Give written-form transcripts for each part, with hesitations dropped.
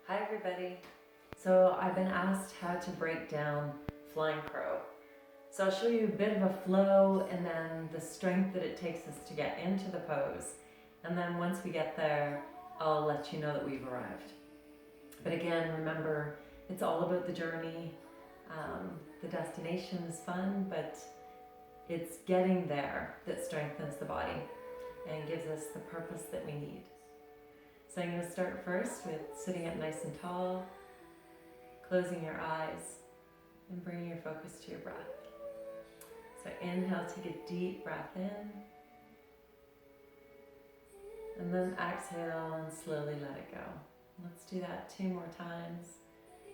Hi everybody. So I've been asked how to break down flying crow. So I'll show you a bit of a flow and then the strength that it takes us to get into the pose. And then once we get there, I'll let you know that we've arrived. But again, remember, it's all about the journey. The destination is fun, but it's getting there that strengthens the body and gives us the purpose that we need. So I'm going to start first with sitting up nice and tall, closing your eyes, and bringing your focus to your breath. So inhale, take a deep breath in, and then exhale and slowly let it go. Let's do that 2 more times.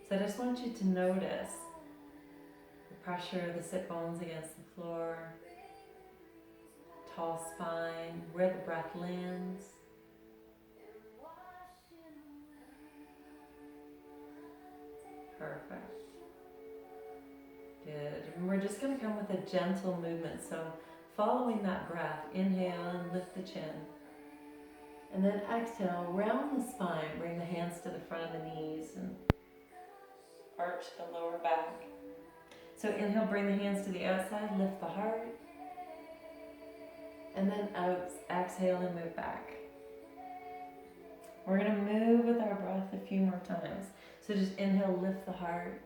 So I just want you to notice the pressure of the sit bones against the floor, tall spine, where the breath lands. Perfect. Good. And we're just going to come with a gentle movement. So following that breath, inhale and lift the chin. And then exhale, round the spine, bring the hands to the front of the knees and arch the lower back. So inhale, bring the hands to the outside, lift the heart. And then out, exhale and move back. We're going to move with our breath a few more times. So just inhale, lift the heart.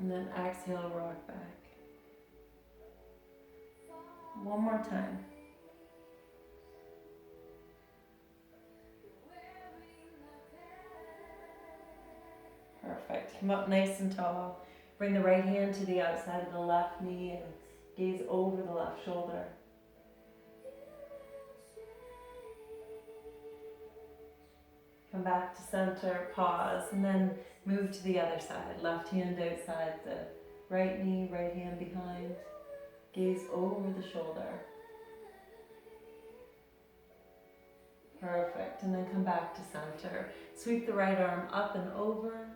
And then exhale, rock back. One more time. Perfect. Come up nice and tall. Bring the right hand to the outside of the left knee and gaze over the left shoulder. Come back to center, pause, and then move to the other side. Left hand outside the right knee, right hand behind. Gaze over the shoulder. Perfect. And then come back to center. Sweep the right arm up and over.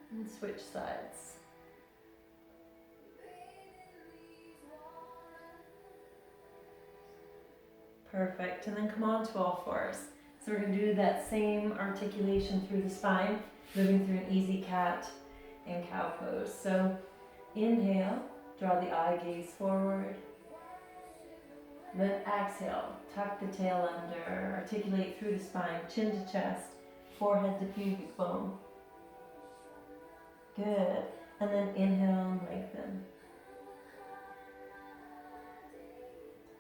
And switch sides. Perfect. And then come on to all fours. So we're going to do that same articulation through the spine, moving through an easy cat and cow pose. So inhale, draw the eye gaze forward. Then exhale, tuck the tail under, articulate through the spine, chin to chest, forehead to pubic bone. Good. And then inhale and lengthen.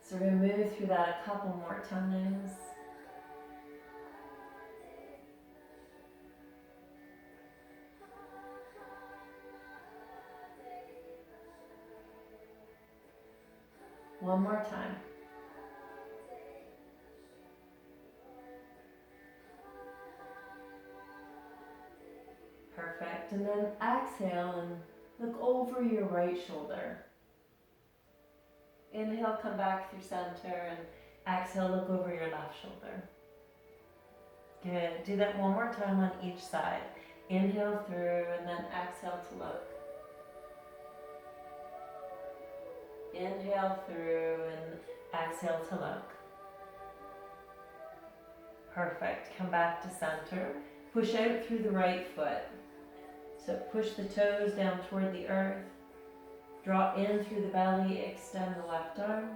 So we're going to move through that a couple more times. One more time. Perfect. And then exhale and look over your right shoulder. Inhale, come back through center, and exhale, look over your left shoulder. Good. Do that one more time on each side. Inhale through, and then exhale to look. Inhale through, and exhale to look. Perfect. Come back to center. Push out through the right foot. So push the toes down toward the earth. Draw in through the belly, extend the left arm.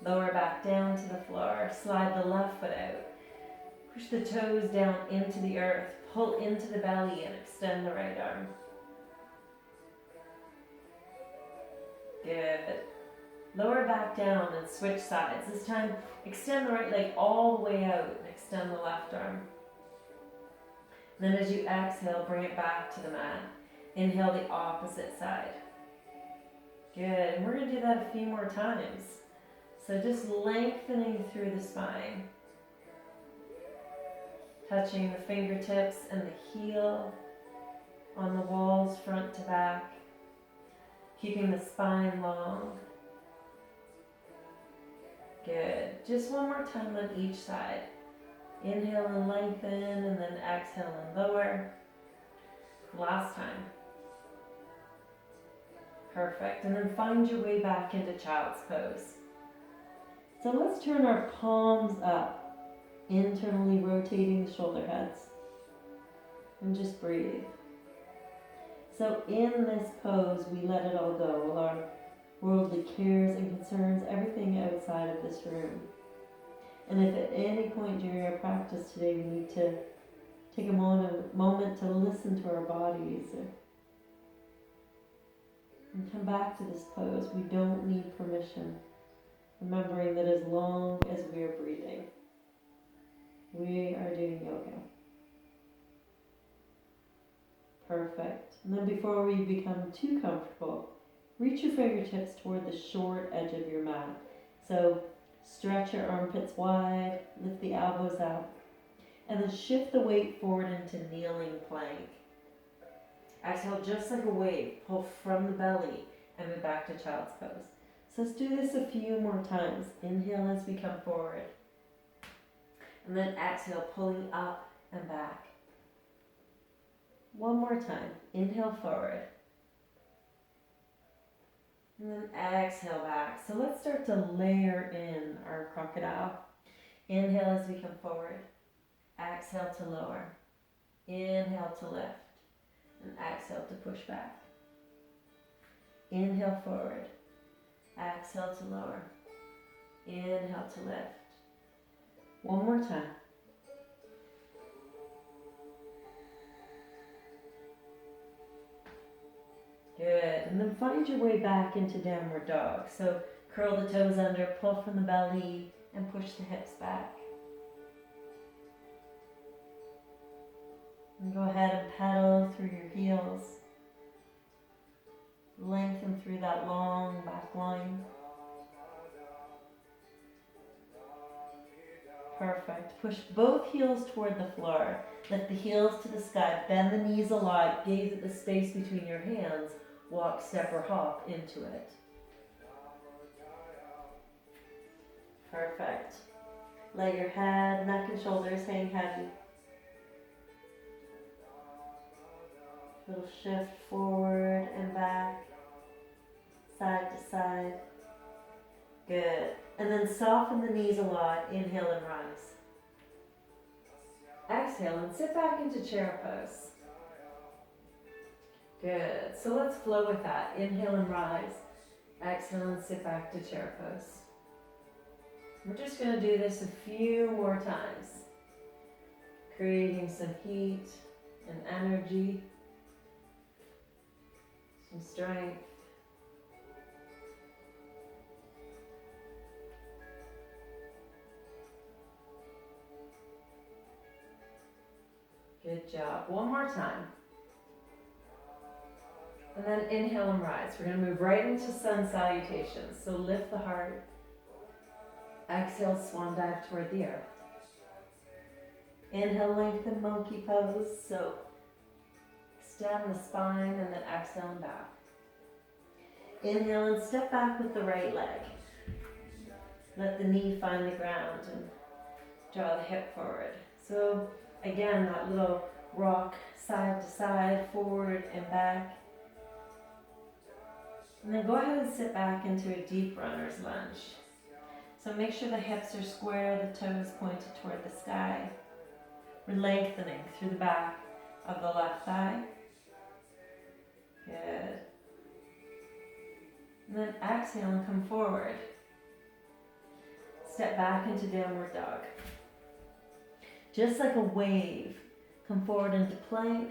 Lower back down to the floor, slide the left foot out. Push the toes down into the earth, pull into the belly and extend the right arm. Good. Lower back down and switch sides. This time, extend the right leg all the way out and extend the left arm. And then as you exhale, bring it back to the mat. Inhale the opposite side. Good. And we're going to do that a few more times. So just lengthening through the spine. Touching the fingertips and the heel on the walls front to back. Keeping the spine long. Good. Just one more time on each side. Inhale and lengthen, and then exhale and lower. Last time. Perfect. And then find your way back into child's pose. So let's turn our palms up, internally rotating the shoulder heads. And just breathe. So in this pose, we let it all go, all our worldly cares and concerns, everything outside of this room. And if at any point during our practice today we need to take a moment to listen to our bodies and come back to this pose, we don't need permission. Remembering that as long as we are breathing, we are doing yoga. Perfect. And then before we become too comfortable, reach your fingertips toward the short edge of your mat. So stretch your armpits wide, lift the elbows up, and then shift the weight forward into kneeling plank. Exhale just like a wave, pull from the belly and move back to child's pose. So let's do this a few more times. Inhale as we come forward. And then exhale, pulling up and back. One more time. Inhale forward. And then exhale back. So let's start to layer in our crocodile. Inhale as we come forward. Exhale to lower. Inhale to lift. And exhale to push back. Inhale forward. Exhale to lower. Inhale to lift. One more time. Good. And then find your way back into downward dog. So curl the toes under, pull from the belly, and push the hips back. And go ahead and pedal through your heels. Lengthen through that long back line. Perfect. Push both heels toward the floor. Lift the heels to the sky. Bend the knees a lot. Gaze at the space between your hands. Walk, step, or hop into it. Perfect. Let your head, neck, and shoulders hang heavy. Little shift forward and back, side to side. Good. And then soften the knees a lot. Inhale and rise. Exhale and sit back into chair pose. Good. So let's flow with that. Inhale and rise. Exhale and sit back to chair pose. We're just going to do this a few more times. Creating some heat and energy. Some strength. Good job. One more time. And then inhale and rise. We're going to move right into sun salutations. So lift the heart. Exhale, swan dive toward the earth. Inhale, lengthen monkey pose. So extend the spine and then exhale and bow. Inhale and step back with the right leg. Let the knee find the ground and draw the hip forward. So again, that little rock side to side, forward and back. And then go ahead and sit back into a deep runner's lunge. So make sure the hips are square, the toes pointed toward the sky. We're lengthening through the back of the left thigh. Good. And then exhale and come forward. Step back into downward dog. Just like a wave, come forward into plank,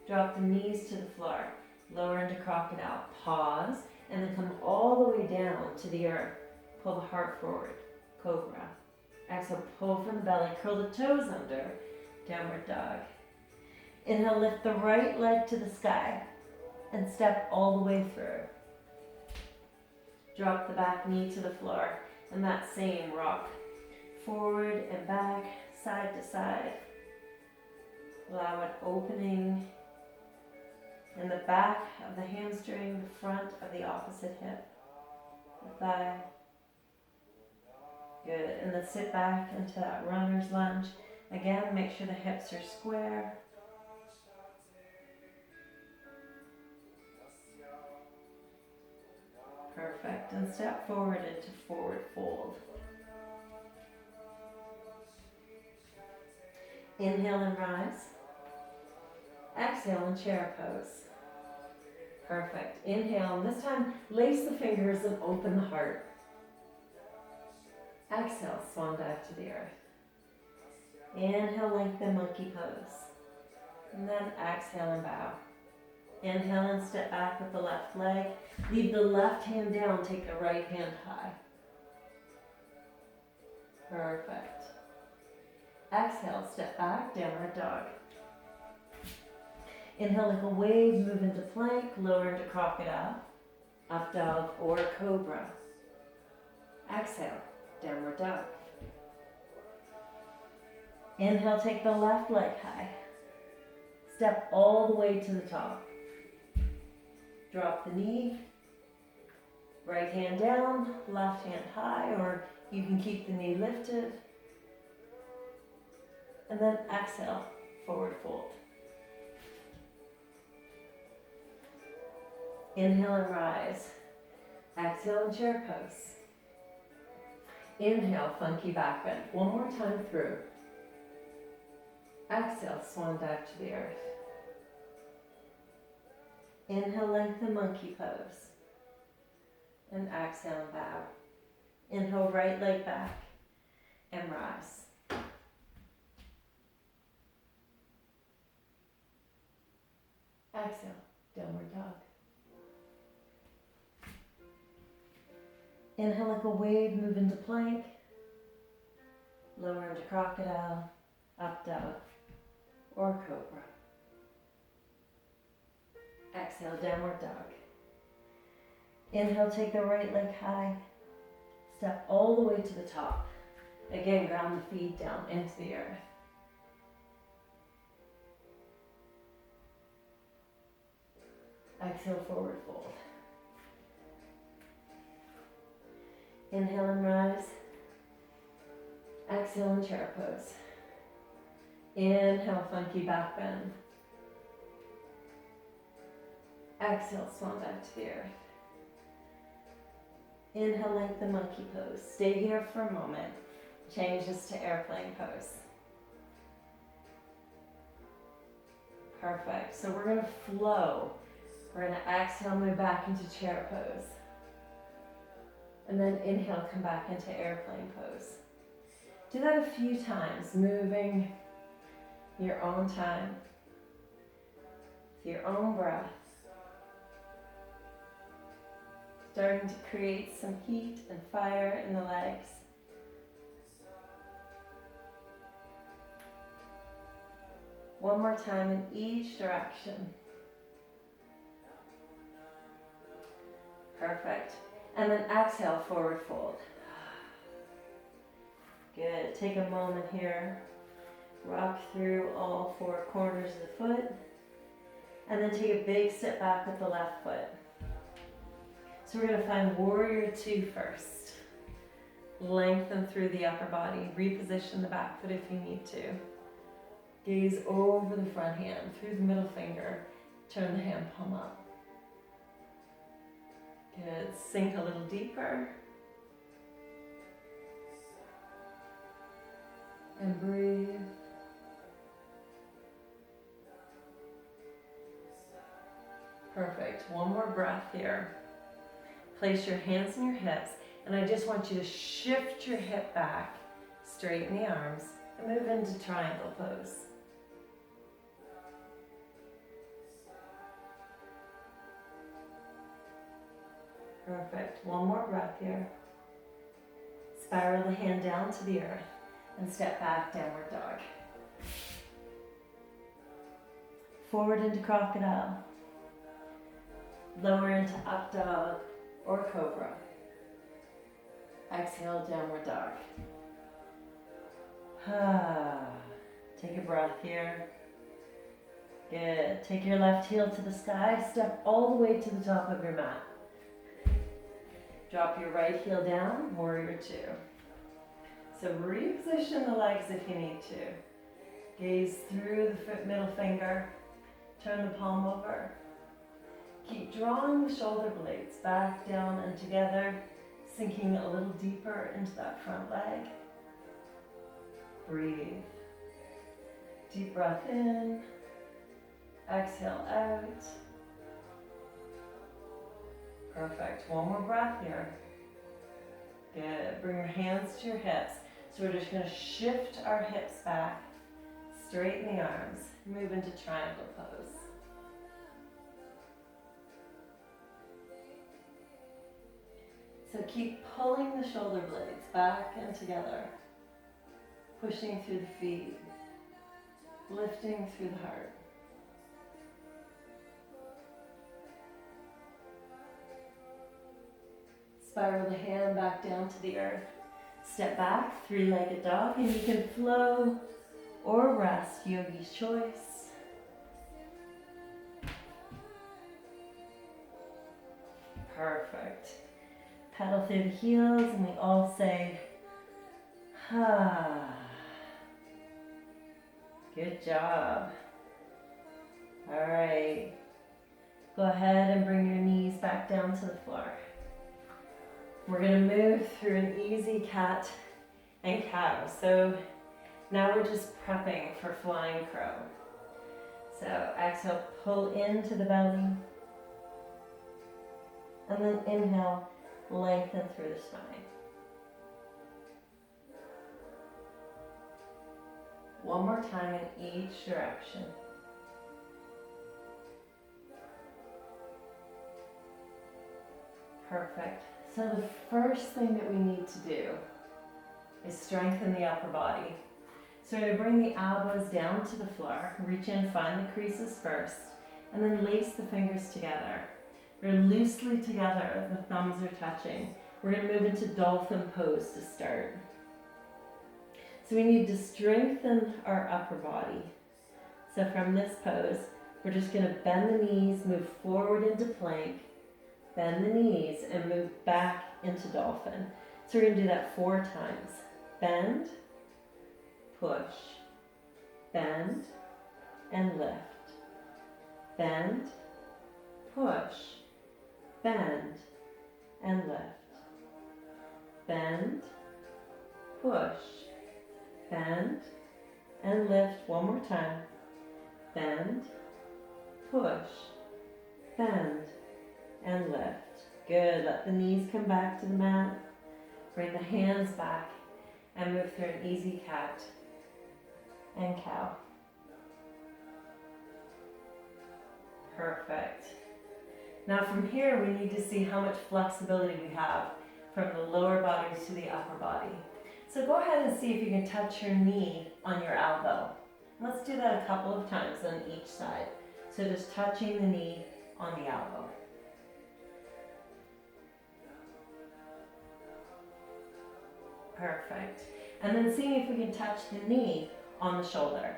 drop the knees to the floor, lower into crocodile, pause, and then come all the way down to the earth. Pull the heart forward, cobra. Exhale, pull from the belly, curl the toes under, downward dog. Inhale, lift the right leg to the sky and step all the way through. Drop the back knee to the floor and that same rock. Forward and back, side to side. Allow an opening in the back of the hamstring, the front of the opposite hip, the thigh. Good. And then sit back into that runner's lunge. Again, make sure the hips are square. Perfect. And step forward into forward fold. Inhale and rise. Exhale and chair pose. Perfect. Inhale, and this time lace the fingers and open the heart. Exhale, swan dive to the earth. Inhale, lengthen monkey pose. And then exhale and bow. Inhale and step back with the left leg. Leave the left hand down, take the right hand high. Perfect. Exhale, step back, downward dog. Inhale like a wave, move into plank, lower into crocodile, up dog or cobra. Exhale, downward dog. Inhale, take the left leg high. Step all the way to the top. Drop the knee. Right hand down, left hand high, or you can keep the knee lifted. And then exhale, forward fold. Inhale and rise. Exhale and chair pose. Inhale, funky back bend. One more time through. Exhale, swan dive to the earth. Inhale, lengthen monkey pose. And exhale and bow. Inhale, right leg back and rise. Exhale, downward dog. Inhale like a wave, move into plank. Lower into crocodile, up dog, or cobra. Exhale, downward dog. Inhale, take the right leg high. Step all the way to the top. Again, ground the feet down into the earth. Exhale, forward fold. Inhale and rise. Exhale and chair pose. Inhale, funky back bend. Exhale, swan dive to the earth. Inhale, lengthen monkey pose. Stay here for a moment. Change this to airplane pose. Perfect. So we're going to flow. We're going to exhale, move back into chair pose. And then inhale, come back into airplane pose. Do that a few times, moving your own time, with your own breath. Starting to create some heat and fire in the legs. One more time in each direction. Perfect. And then exhale, forward fold. Good. Take a moment here. Rock through all four corners of the foot. And then take a big step back with the left foot. So we're going to find warrior two first. Lengthen through the upper body. Reposition the back foot if you need to. Gaze over the front hand, through the middle finger. Turn the hand palm up. Good. Sink a little deeper. And breathe. Perfect. One more breath here. Place your hands in your hips, and I just want you to shift your hip back, straighten the arms, and move into triangle pose. Perfect. One more breath here. Spiral the hand down to the earth and step back, downward dog. Forward into crocodile. Lower into up dog or cobra. Exhale, downward dog. Take a breath here. Good. Take your left heel to the sky. Step all the way to the top of your mat. Drop your right heel down, warrior two. So reposition the legs if you need to. Gaze through the middle finger. Turn the palm over. Keep drawing the shoulder blades back, down, and together, sinking a little deeper into that front leg. Breathe. Deep breath in. Exhale out. Perfect. One more breath here. Good. Bring your hands to your hips. So we're just going to shift our hips back. Straighten the arms. Move into triangle pose. So keep pulling the shoulder blades back and together. Pushing through the feet. Lifting through the heart. Spiral the hand back down to the earth. Step back, three-legged dog, and you can flow or rest, yogi's choice. Perfect. Pedal through the heels, and we all say, ha. Good job. All right. Go ahead and bring your knees back down to the floor. We're going to move through an easy cat and cow. So now we're just prepping for flying crow. So exhale, pull into the belly. And then inhale, lengthen through the spine. One more time in each direction. Perfect. So the first thing that we need to do is strengthen the upper body. So we're going to bring the elbows down to the floor, reach in, find the creases first, and then lace the fingers together. They're loosely together, the thumbs are touching. We're going to move into dolphin pose to start. So we need to strengthen our upper body. So from this pose, we're just going to bend the knees, move forward into plank, bend the knees, and move back into dolphin. So we're going to do that 4 times. Bend, push, bend, and lift. Bend, push, bend, and lift. Bend, push, bend, and lift. One more time. Bend, push, bend, and lift. Good. Let the knees come back to the mat. Bring the hands back and move through an easy cat and cow. Perfect. Now from here we need to see how much flexibility we have from the lower body to the upper body. So go ahead and see if you can touch your knee on your elbow. Let's do that a couple of times on each side. So just touching the knee on the elbow. Perfect. And then seeing if we can touch the knee on the shoulder.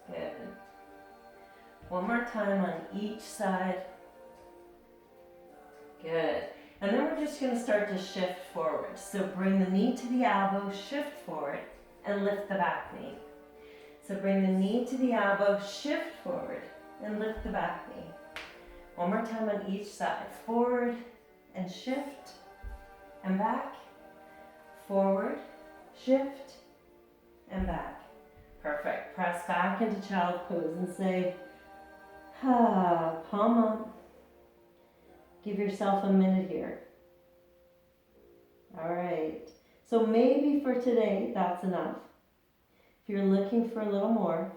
Good. One more time on each side. Good. And then we're just going to start to shift forward. So bring the knee to the elbow, shift forward, and lift the back knee. So bring the knee to the elbow, shift forward, and lift the back knee. One more time on each side. Forward and shift and back. Forward, shift, and back. Perfect. Press back into child pose and say, ha, palm up. Give yourself a minute here. All right. So maybe for today, that's enough. If you're looking for a little more,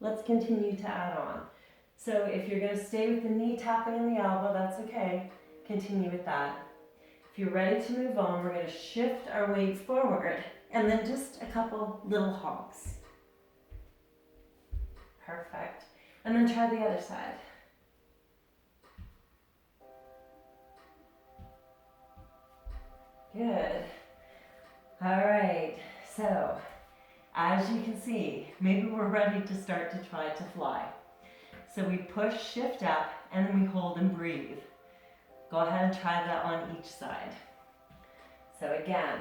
let's continue to add on. So if you're going to stay with the knee tapping in the elbow, that's okay. Continue with that. If you're ready to move on, we're going to shift our weight forward and then just a couple little hops. Perfect. And then try the other side. Good. All right. So as you can see, maybe we're ready to start to try to fly. So we push, shift up, and then we hold and breathe. Go ahead and try that on each side. So again,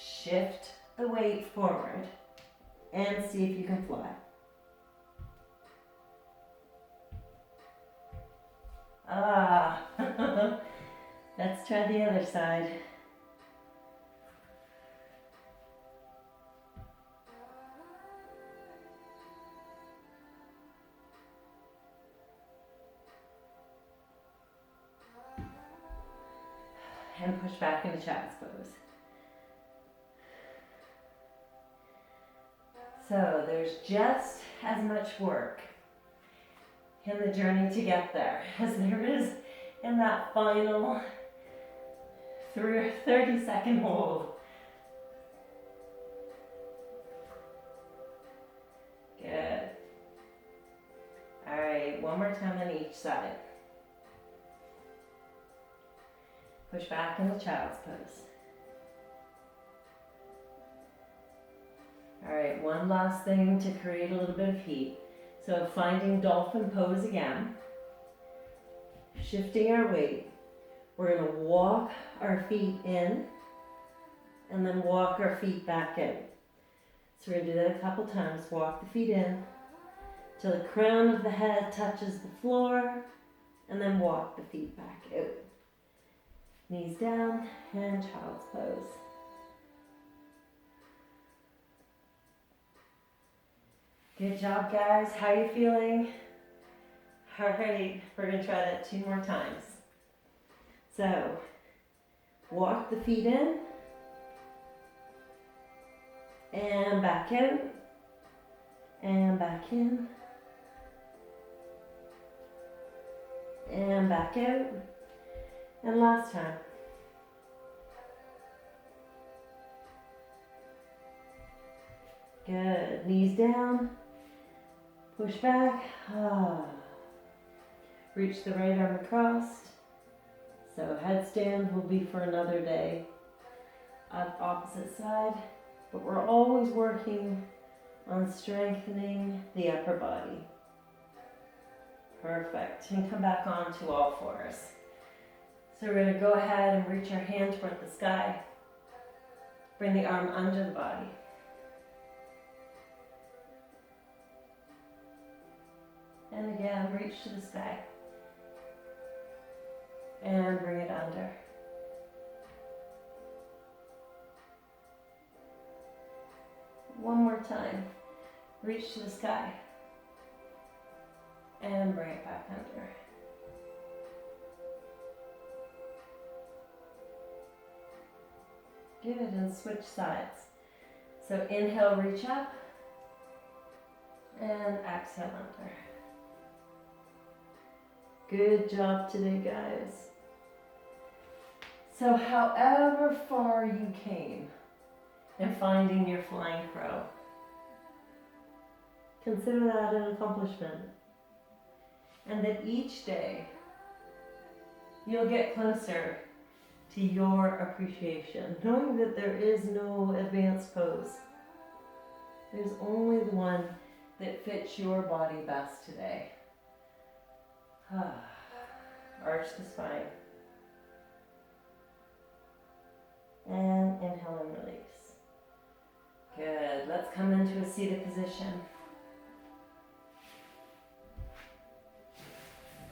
shift the weight forward and see if you can fly. Let's try the other side. And push back into child's pose. So there's just as much work in the journey to get there as there is in that final 30-second hold. Good. All right, one more time on each side. Push back into child's pose. All right, one last thing to create a little bit of heat. So finding dolphin pose again. Shifting our weight. We're gonna walk our feet in and then walk our feet back in. So we're gonna do that a couple times. Walk the feet in till the crown of the head touches the floor and then walk the feet back out. Knees down and child's pose. Good job, guys. How are you feeling? All right, we're gonna try that 2 more times. So, walk the feet in and back out and back in and back out. And last time. Good. Knees down. Push back. Reach the right arm across. So headstand will be for another day. Opposite side. But we're always working on strengthening the upper body. Perfect. And come back on to all fours. So we're going to go ahead and reach our hand toward the sky. Bring the arm under the body. And again, reach to the sky. And bring it under. One more time. Reach to the sky. And bring it back under. Good, and switch sides. So inhale, reach up, and exhale under. Good job today, guys. So however far you came in finding your flying crow, consider that an accomplishment. And that each day, you'll get closer to your appreciation, knowing that there is no advanced pose. There's only the one that fits your body best today. Arch the spine. And inhale and release. Good. Let's come into a seated position.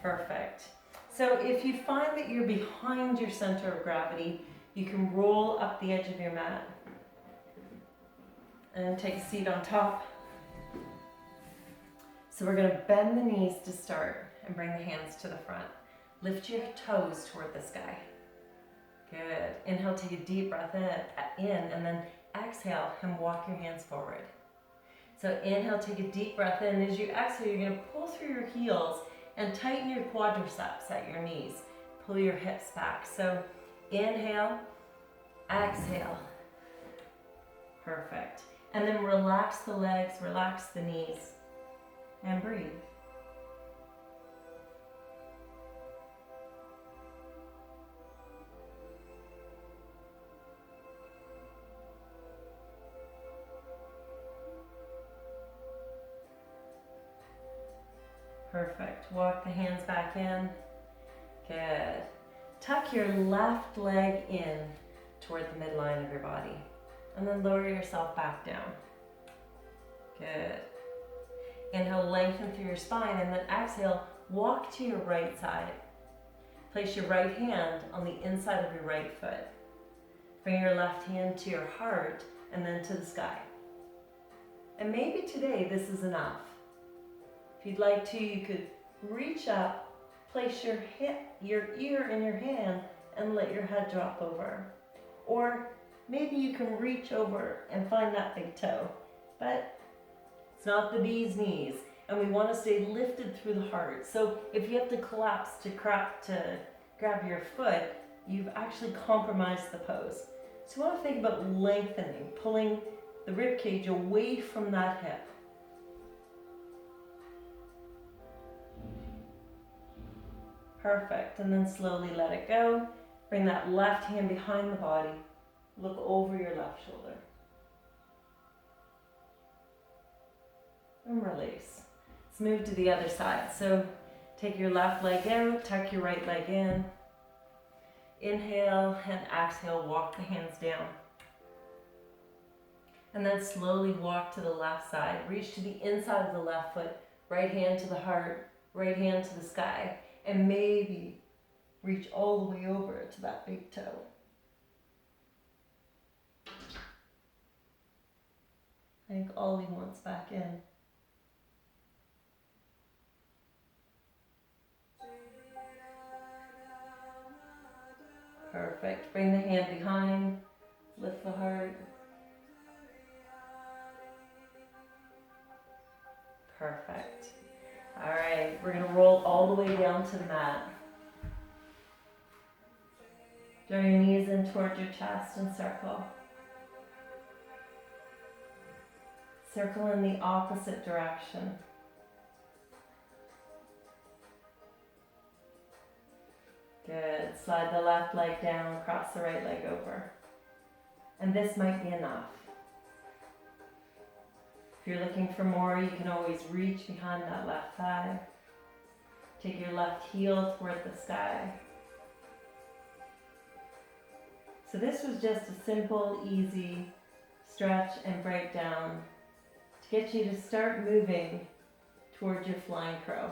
Perfect. So if you find that you're behind your center of gravity, you can roll up the edge of your mat and take a seat on top. So we're going to bend the knees to start and bring the hands to the front. Lift your toes toward the sky. Good. Inhale, take a deep breath in and then exhale and walk your hands forward. So inhale, take a deep breath in. As you exhale, you're going to pull through your heels and tighten your quadriceps at your knees. Pull your hips back. So inhale, exhale. Perfect. And then relax the legs, relax the knees, and breathe. Perfect. Walk the hands back in. Good. Tuck your left leg in toward the midline of your body. And then lower yourself back down. Good. Inhale, lengthen through your spine, and then exhale, walk to your right side. Place your right hand on the inside of your right foot. Bring your left hand to your heart and then to the sky. And maybe today this is enough. If you'd like to, you could reach up, place your ear in your hand and let your head drop over. Or maybe you can reach over and find that big toe. But it's not the bee's knees. And we want to stay lifted through the heart. So if you have to collapse to grab your foot, you've actually compromised the pose. So you want to think about lengthening, pulling the rib cage away from that hip. Perfect. And then slowly let it go. Bring that left hand behind the body. Look over your left shoulder. And release. Let's move to the other side. So take your left leg out, tuck your right leg in. Inhale and exhale, walk the hands down. And then slowly walk to the left side. Reach to the inside of the left foot. Right hand to the heart, right hand to the sky. And maybe reach all the way over to that big toe. I think Ollie wants back in. Perfect. Bring the hand behind. Lift the heart. Perfect. All right, we're going to roll all the way down to the mat. Draw your knees in towards your chest and circle. Circle in the opposite direction. Good. Slide the left leg down, cross the right leg over. And this might be enough. If you're looking for more, you can always reach behind that left thigh. Take your left heel toward the sky. So this was just a simple, easy stretch and breakdown to get you to start moving towards your flying crow.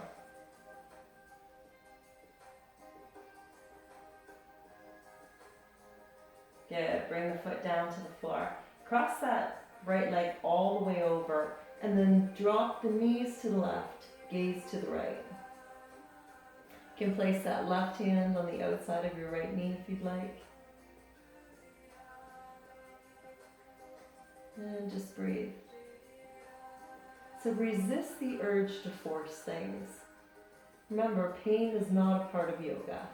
Good. Bring the foot down to the floor. Cross that right leg all the way over and then drop the knees to the left, gaze to the right. You can place that left hand on the outside of your right knee if you'd like. And just breathe. So resist the urge to force things. Remember, pain is not a part of yoga.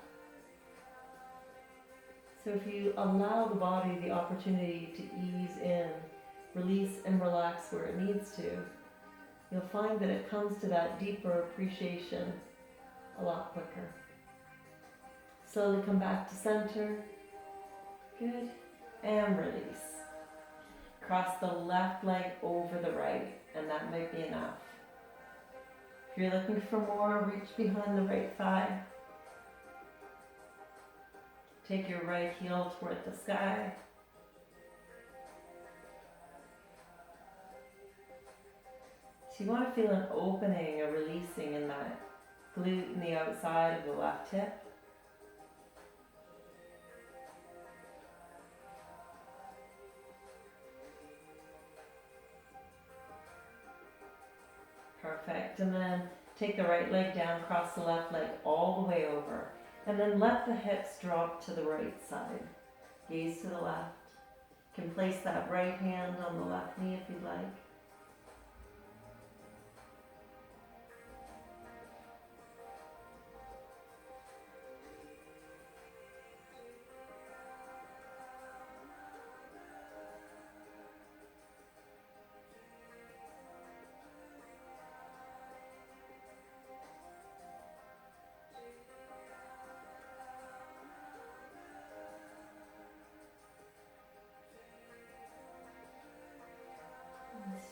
So if you allow the body the opportunity to ease in, release and relax where it needs to, you'll find that it comes to that deeper appreciation a lot quicker. Slowly come back to center. Good. And release. Cross the left leg over the right, and that might be enough. If you're looking for more, reach behind the right thigh. Take your right heel toward the sky. So you want to feel an opening, a releasing in that glute in the outside of the left hip. Perfect. And then take the right leg down, cross the left leg all the way over. And then let the hips drop to the right side. Gaze to the left. You can place that right hand on the left knee if you'd like.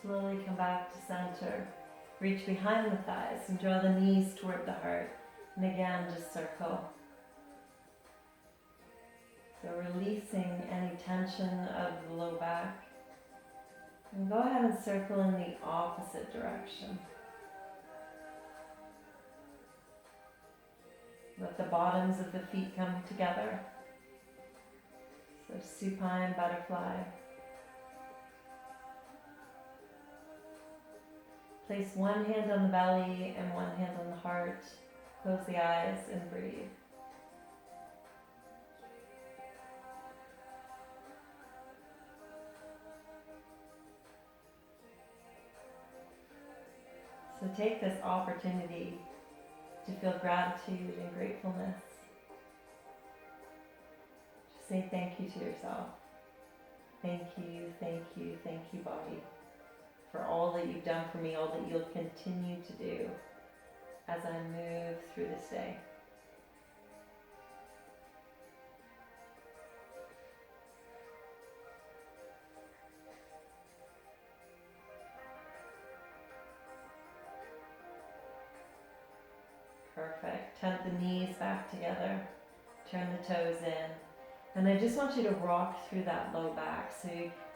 Slowly come back to center. Reach behind the thighs and draw the knees toward the heart. And again, just circle. So releasing any tension of the low back. And go ahead and circle in the opposite direction. Let the bottoms of the feet come together. So supine butterfly. Place one hand on the belly and one hand on the heart. Close the eyes and breathe. So take this opportunity to feel gratitude and gratefulness. Just say thank you to yourself. Thank you, body, for all that you've done for me, all that you'll continue to do as I move through this day. Perfect. Tent the knees back together. Turn the toes in. And I just want you to rock through that low back. So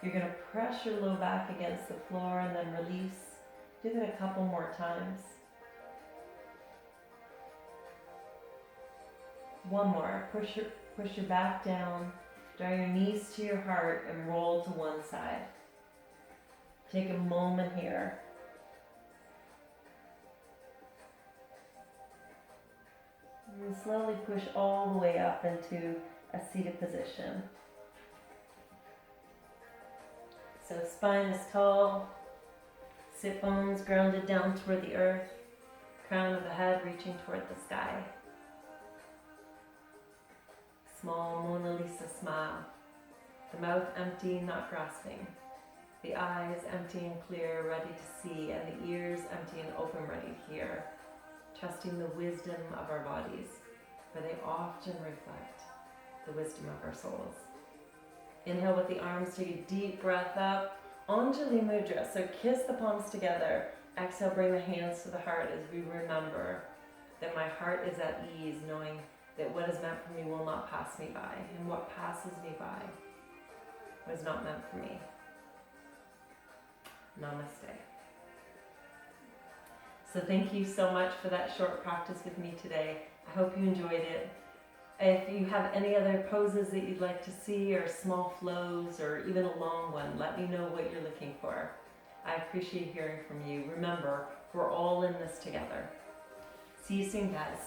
you're going to press your low back against the floor and then release. Do that a couple more times. One more. Push your back down. Draw your knees to your heart and roll to one side. Take a moment here. And slowly push all the way up into a seated position. So spine is tall, sit bones grounded down toward the earth, crown of the head reaching toward the sky. Small Mona Lisa smile, the mouth empty, not grasping, the eyes empty and clear, ready to see, and the ears empty and open, ready to hear, trusting the wisdom of our bodies, for they often reflect the wisdom of our souls. Inhale with the arms, take a deep breath up, Anjali Mudra, so kiss the palms together. Exhale, bring the hands to the heart as we remember that my heart is at ease, knowing that what is meant for me will not pass me by, and what passes me by was not meant for me. Namaste. So thank you so much for that short practice with me today. I hope you enjoyed it. If you have any other poses that you'd like to see, or small flows, or even a long one, let me know what you're looking for. I appreciate hearing from you. Remember, we're all in this together. See you soon, guys.